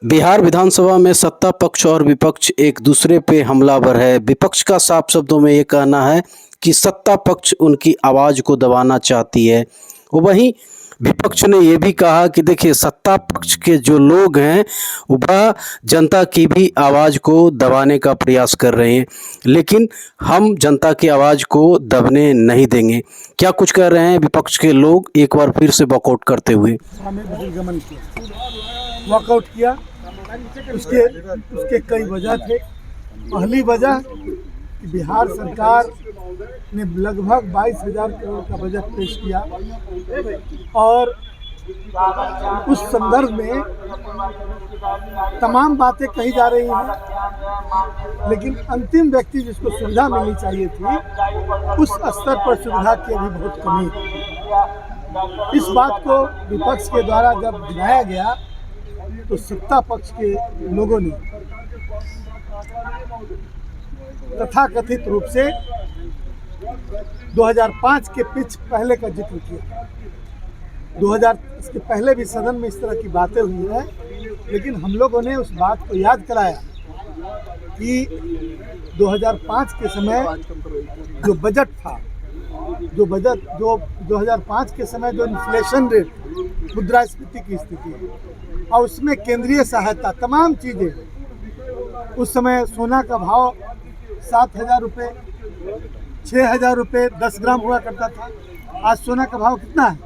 बिहार विधानसभा में सत्ता पक्ष और विपक्ष एक दूसरे पे हमलावर है। विपक्ष का साफ शब्दों में ये कहना है कि सत्ता पक्ष उनकी आवाज़ को दबाना चाहती है। वहीं विपक्ष ने ये भी कहा कि देखिए, सत्ता पक्ष के जो लोग हैं वह जनता की भी आवाज़ को दबाने का प्रयास कर रहे हैं, लेकिन हम जनता की आवाज़ को दबने नहीं देंगे। क्या कुछ कह रहे हैं विपक्ष के लोग, एक बार फिर से वॉकआउट करते हुए। वॉकआउट किया। उसके कई वजह थे। पहली वजह कि बिहार सरकार ने लगभग 22,000 करोड़ का बजट पेश किया और उस संदर्भ में तमाम बातें कही जा रही हैं, लेकिन अंतिम व्यक्ति जिसको सुविधा मिलनी चाहिए थी उस स्तर पर सुविधा की अभी बहुत कमी है। इस बात को विपक्ष के द्वारा जब गिनाया गया तो सत्ता पक्ष के लोगों ने तथाकथित रूप से 2005 के पिच पहले का जिक्र किया। 2000 इसके पहले भी सदन में इस तरह की बातें हुई हैं, लेकिन हम लोगों ने उस बात को याद कराया कि 2005 के समय जो बजट था, जो 2005 के समय जो इन्फ्लेशन रेट, मुद्रास्फीति की स्थिति और उसमें केंद्रीय सहायता, तमाम चीज़ें, उस समय सोना का भाव 7,000 रुपये, 6,000 रुपये 10 ग्राम हुआ करता था। आज सोना का भाव कितना है?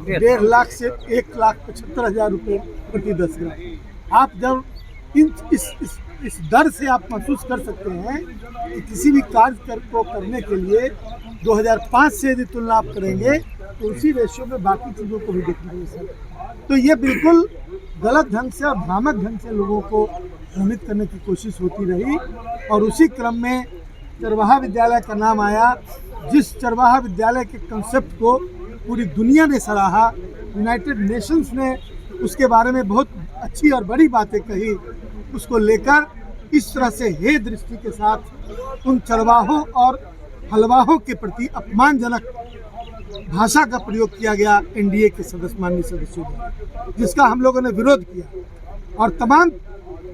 1.5 लाख से 1,75,000 रुपये प्रति 10 ग्राम। आप जब इस दर से आप महसूस कर सकते हैं कि किसी भी कार्य को करने के लिए 2005 से यदि तुलना आप करेंगे तो उसी रेशियो में बाकी चीज़ों को भी देखना है सर। तो ये बिल्कुल गलत ढंग से और भ्रामक ढंग से लोगों को भ्रमित करने की कोशिश होती रही और उसी क्रम में चरवाहा विद्यालय का नाम आया। जिस चरवाहा विद्यालय के कंसेप्ट को पूरी दुनिया ने सराहा, यूनाइटेड नेशंस ने उसके बारे में बहुत अच्छी और बड़ी बातें कही, उसको लेकर इस तरह से हे दृष्टि के साथ उन चरवाहों और हलवाहों के प्रति अपमानजनक भाषा का प्रयोग किया गया एनडीए के माननीय सदस्यों द्वारा, जिसका हम लोगों ने विरोध किया। और तमाम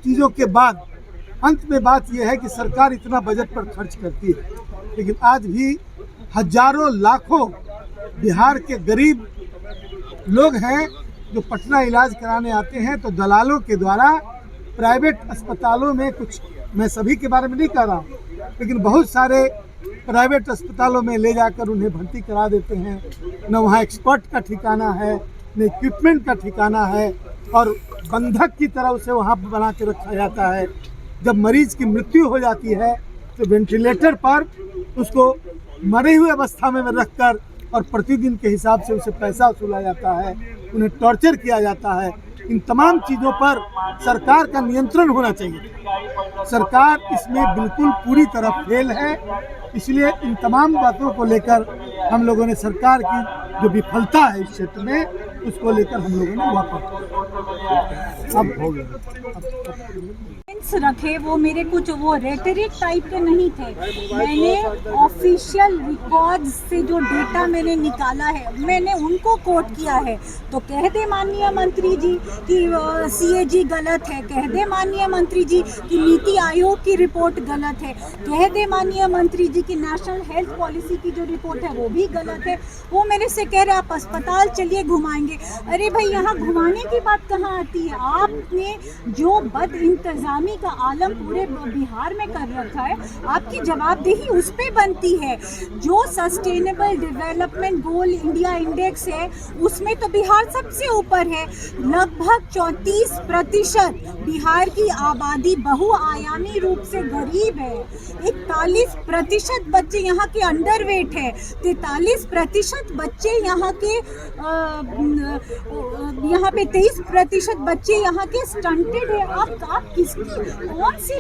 चीज़ों के बाद अंत में बात यह है कि सरकार इतना बजट पर खर्च करती है, लेकिन आज भी हजारों लाखों बिहार के गरीब लोग हैं जो पटना इलाज कराने आते हैं तो दलालों के द्वारा प्राइवेट अस्पतालों में, कुछ मैं सभी के बारे में नहीं कह रहा हूँ, लेकिन बहुत सारे प्राइवेट अस्पतालों में ले जाकर उन्हें भर्ती करा देते हैं। न वहाँ एक्सपर्ट का ठिकाना है, न इक्विपमेंट का ठिकाना है और बंधक की तरह उसे वहाँ बना के रखा जाता है। जब मरीज की मृत्यु हो जाती है तो वेंटिलेटर पर उसको मरे हुए अवस्था में रखकर और प्रतिदिन के हिसाब से उसे पैसा वसूला जाता है, उन्हें टॉर्चर किया जाता है। इन तमाम चीज़ों पर सरकार का नियंत्रण होना चाहिए। सरकार इसमें बिल्कुल पूरी तरह फेल है, इसलिए इन तमाम बातों को लेकर हम लोगों ने सरकार की जो विफलता है इस क्षेत्र में, उसको लेकर हम लोगों ने वापस अब हो गया रखे। वो मेरे कुछ वो रेटरिक टाइप के नहीं थे। मैंने ऑफिशियल रिकॉर्ड्स से जो डेटा मैंने निकाला है मैंने उनको कोट किया है। तो कह दे माननीय मंत्री जी कि सीएजी गलत है, कह दे माननीय मंत्री जी कि नीति आयोग की रिपोर्ट गलत है, कह दे माननीय मंत्री जी कि नेशनल हेल्थ पॉलिसी की जो रिपोर्ट है वो भी गलत है। वो मेरे से कह रहे आप अस्पताल चलिए घुमाएंगे। अरे भाई, यहाँ घुमाने की बात कहाँ आती है? आपने जो बद इंतजामी का आलम पूरे बिहार में कर रखा है, आपकी जवाबदेही उस पे बनती है। जो sustainable development goal India index है उसमें तो बिहार सबसे ऊपर है। लगभग 34% बिहार की आबादी बहुआयामी रूप से गरीब है। 41% बच्चे यहाँ के अंडरवेट है, 43% बच्चे यहाँ के यहाँ पे 23% बच्चे यहाँ के स्टंटेड है। आप किसकी कौन सी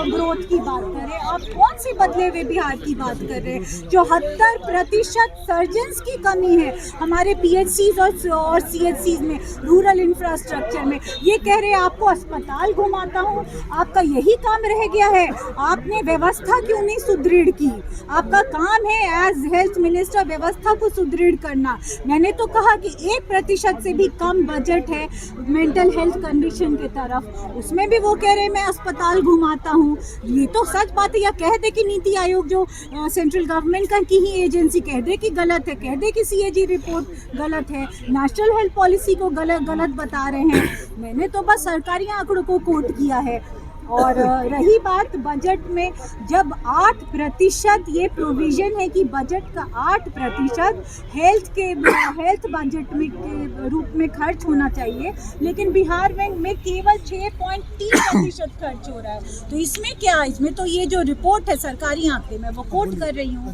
ग्रोथ की बात कर रहे हैं आप? कौन सी बदले हुए बिहार की बात कर रहे हैं? 74% सर्जन्स की कमी है हमारे PHCs और CHCs में, रूरल इंफ्रास्ट्रक्चर में। ये कह रहे हैं आपको अस्पताल घुमाता हूँ, आपका यही काम रह गया है? आपने व्यवस्था क्यों नहीं सुदृढ़ की? आपका काम है एज हेल्थ मिनिस्टर व्यवस्था को सुदृढ़ करना। मैंने तो कहा कि 1% से भी कम बजट है मेंटल हेल्थ कंडीशन की तरफ, उसमें भी वो कह रहे हैं मैं अस्पताल घुमाता हूँ। ये तो सच बात है। या कह दे कि नीति आयोग जो सेंट्रल गवर्नमेंट का की ही एजेंसी कह दे कि गलत है, कह दे कि CAG रिपोर्ट गलत है, नेशनल हेल्थ पॉलिसी को गलत बता रहे हैं। मैंने तो बस सरकारी आंकड़ों को कोट किया है। और रही बात बजट में, जब 8% ये प्रोविज़न है कि बजट का 8% हेल्थ बजट में के रूप में खर्च होना चाहिए, लेकिन बिहार में केवल 6.3% खर्च हो रहा है। तो इसमें क्या, इसमें तो ये जो रिपोर्ट है सरकारी आंकड़े में वो कोट कर रही हूँ।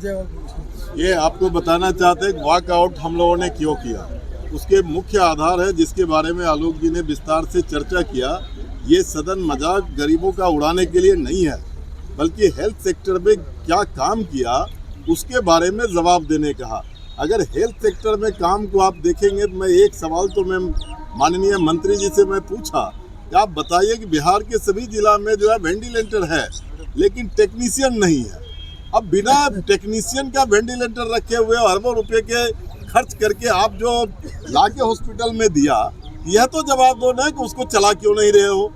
ये आपको बताना चाहते हैं वॉकआउट हम लोगों ने क्यों किया, उसके मुख्य आधार है जिसके बारे में आलोक जी ने विस्तार से चर्चा किया। ये सदन मजाक गरीबों का उड़ाने के लिए नहीं है, बल्कि हेल्थ सेक्टर में क्या काम किया उसके बारे में जवाब देने कहा। अगर हेल्थ सेक्टर में काम को आप देखेंगे तो मैं एक सवाल तो मैं माननीय मंत्री जी से मैं पूछा कि आप बताइए कि बिहार के सभी जिला में जो है वेंटिलेटर है लेकिन टेक्नीशियन नहीं है। अब बिना टेक्नीशियन का वेंटिलेटर रखे हुए अरबों रुपए के खर्च करके आप जो लाके हॉस्पिटल में दिया, यह तो जवाब दो ना कि उसको चला क्यों नहीं रहे हो।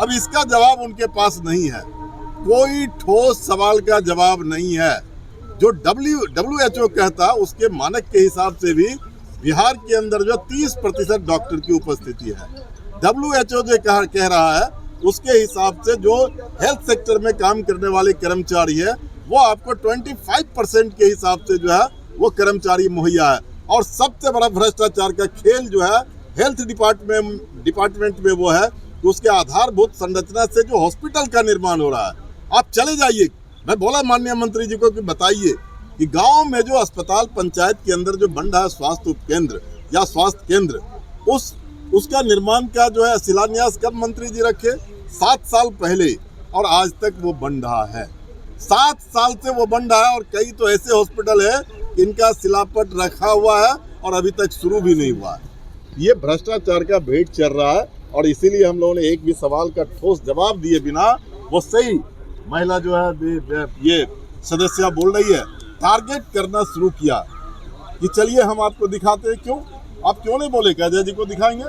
अब इसका जवाब उनके पास नहीं है, कोई ठोस सवाल का जवाब नहीं है। जो WHO कहता उसके मानक के हिसाब से भी बिहार के अंदर जो 30% डॉक्टर की उपस्थिति है, WHO जो कह रहा है उसके हिसाब से जो हेल्थ सेक्टर में काम करने वाले कर्मचारी है वो आपको 25% के हिसाब से जो है वो कर्मचारी मुहैया है। और सबसे बड़ा भ्रष्टाचार का खेल जो है हेल्थ डिपार्टमेंट में वो है कि उसके आधारभूत संरचना से जो हॉस्पिटल का निर्माण हो रहा है। आप चले जाइए, मैं बोला माननीय मंत्री जी को कि बताइए कि गांव में जो अस्पताल पंचायत के अंदर जो बन रहा है स्वास्थ्य उपकेंद्र या स्वास्थ्य केंद्र, उसका निर्माण का जो है शिलान्यास कब मंत्री जी रखे? 7 साल पहले, और आज तक वो बन रहा है। 7 साल से वो बन रहा है और कई तो ऐसे हॉस्पिटल है इनका शिलापट रखा हुआ है और अभी तक शुरू भी नहीं हुआ है। ये भ्रष्टाचार का भेंट चल रहा है और इसीलिए हम लोगों ने एक भी सवाल का ठोस जवाब दिए बिना, वो सही महिला जो है ये सदस्य बोल रही है, टारगेट करना शुरू किया कि चलिए हम आपको दिखाते हैं। क्यों आप क्यों नहीं बोले कि अजय जी को दिखाएंगे,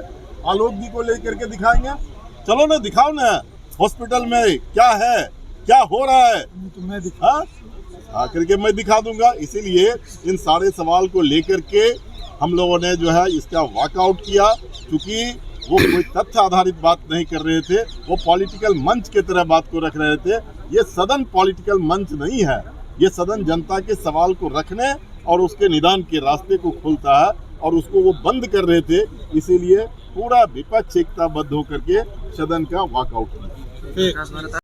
आलोक जी को लेकर के दिखाएंगे? चलो ना, दिखाओ ना हॉस्पिटल में क्या है, क्या हो रहा है, तो मैं दिखा आकर के मैं दिखा दूंगा। इसीलिए इन सारे सवाल को लेकर के हम लोगों ने जो है इसका वॉकआउट किया, क्योंकि वो कोई तथ्य आधारित बात नहीं कर रहे थे, वो पॉलिटिकल मंच की तरह बात को रख रहे थे। ये सदन पॉलिटिकल मंच नहीं है, ये सदन जनता के सवाल को रखने और उसके निदान के रास्ते को खोलता है और उसको वो बंद कर रहे थे। इसीलिए पूरा विपक्ष एकताबद्ध होकर के सदन का वॉकआउट किया।